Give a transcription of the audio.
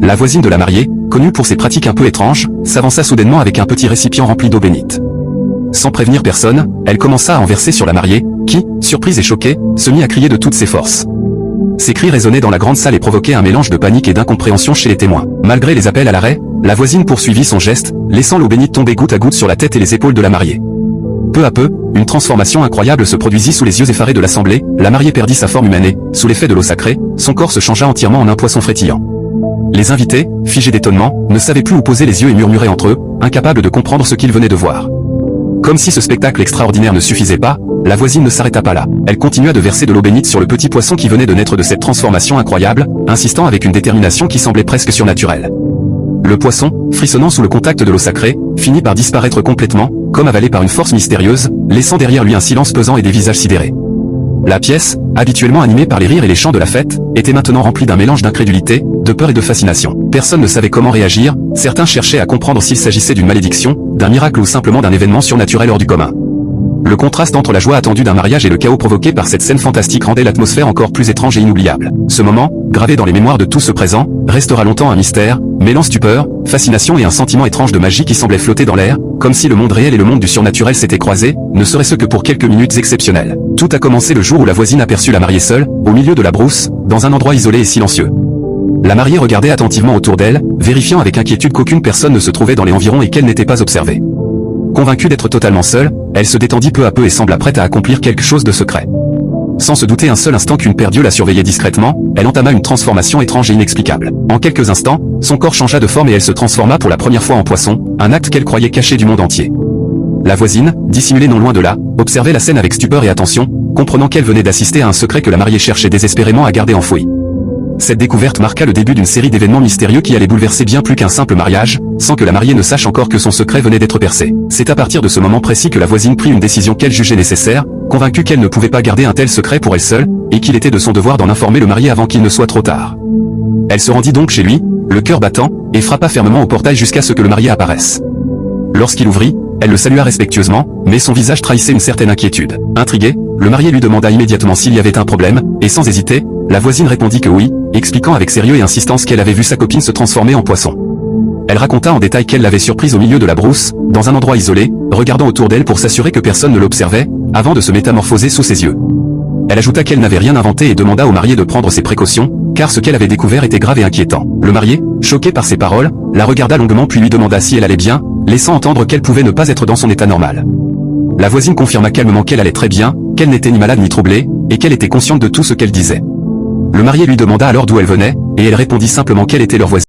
La voisine de la mariée, connue pour ses pratiques un peu étranges, s'avança soudainement avec un petit récipient rempli d'eau bénite. Sans prévenir personne, elle commença à en verser sur la mariée, qui, surprise et choquée, se mit à crier de toutes ses forces. Ces cris résonnaient dans la grande salle et provoquaient un mélange de panique et d'incompréhension chez les témoins. Malgré les appels à l'arrêt, la voisine poursuivit son geste, laissant l'eau bénite tomber goutte à goutte sur la tête et les épaules de la mariée. Peu à peu, une transformation incroyable se produisit sous les yeux effarés de l'assemblée, la mariée perdit sa forme humaine et, sous l'effet de l'eau sacrée, son corps se changea entièrement en un poisson frétillant. Les invités, figés d'étonnement, ne savaient plus où poser les yeux et murmuraient entre eux, incapables de comprendre ce qu'ils venaient de voir. Comme si ce spectacle extraordinaire ne suffisait pas, la voisine ne s'arrêta pas là. Elle continua de verser de l'eau bénite sur le petit poisson qui venait de naître de cette transformation incroyable, insistant avec une détermination qui semblait presque surnaturelle. Le poisson, frissonnant sous le contact de l'eau sacrée, finit par disparaître complètement, comme avalé par une force mystérieuse, laissant derrière lui un silence pesant et des visages sidérés. La pièce, habituellement animée par les rires et les chants de la fête, était maintenant remplie d'un mélange d'incrédulité, de peur et de fascination. Personne ne savait comment réagir, certains cherchaient à comprendre s'il s'agissait d'une malédiction, d'un miracle ou simplement d'un événement surnaturel hors du commun. Le contraste entre la joie attendue d'un mariage et le chaos provoqué par cette scène fantastique rendait l'atmosphère encore plus étrange et inoubliable. Ce moment, gravé dans les mémoires de tous ceux présents, restera longtemps un mystère, mêlant stupeur, fascination et un sentiment étrange de magie qui semblait flotter dans l'air, comme si le monde réel et le monde du surnaturel s'étaient croisés, ne serait-ce que pour quelques minutes exceptionnelles. Tout a commencé le jour où la voisine aperçut la mariée seule, au milieu de la brousse, dans un endroit isolé et silencieux. La mariée regardait attentivement autour d'elle, vérifiant avec inquiétude qu'aucune personne ne se trouvait dans les environs et qu'elle n'était pas observée. Convaincue d'être totalement seule, elle se détendit peu à peu et sembla prête à accomplir quelque chose de secret. Sans se douter un seul instant qu'une paire d'yeux la surveillait discrètement, elle entama une transformation étrange et inexplicable. En quelques instants, son corps changea de forme et elle se transforma pour la première fois en poisson, un acte qu'elle croyait caché du monde entier. La voisine, dissimulée non loin de là, observait la scène avec stupeur et attention, comprenant qu'elle venait d'assister à un secret que la mariée cherchait désespérément à garder enfoui. Cette découverte marqua le début d'une série d'événements mystérieux qui allaient bouleverser bien plus qu'un simple mariage, sans que la mariée ne sache encore que son secret venait d'être percé. C'est à partir de ce moment précis que la voisine prit une décision qu'elle jugeait nécessaire, convaincue qu'elle ne pouvait pas garder un tel secret pour elle seule, et qu'il était de son devoir d'en informer le marié avant qu'il ne soit trop tard. Elle se rendit donc chez lui, le cœur battant, et frappa fermement au portail jusqu'à ce que le marié apparaisse. Lorsqu'il ouvrit, elle le salua respectueusement, mais son visage trahissait une certaine inquiétude. Intrigué, le marié lui demanda immédiatement s'il y avait un problème, et sans hésiter, la voisine répondit que oui, expliquant avec sérieux et insistance qu'elle avait vu sa copine se transformer en poisson. Elle raconta en détail qu'elle l'avait surprise au milieu de la brousse, dans un endroit isolé, regardant autour d'elle pour s'assurer que personne ne l'observait, avant de se métamorphoser sous ses yeux. Elle ajouta qu'elle n'avait rien inventé et demanda au marié de prendre ses précautions, car ce qu'elle avait découvert était grave et inquiétant. Le marié, choqué par ces paroles, la regarda longuement puis lui demanda si elle allait bien, laissant entendre qu'elle pouvait ne pas être dans son état normal. La voisine confirma calmement qu'elle allait très bien, qu'elle n'était ni malade ni troublée, et qu'elle était consciente de tout ce qu'elle disait. Le marié lui demanda alors d'où elle venait, et elle répondit simplement qu'elle était leur voisine.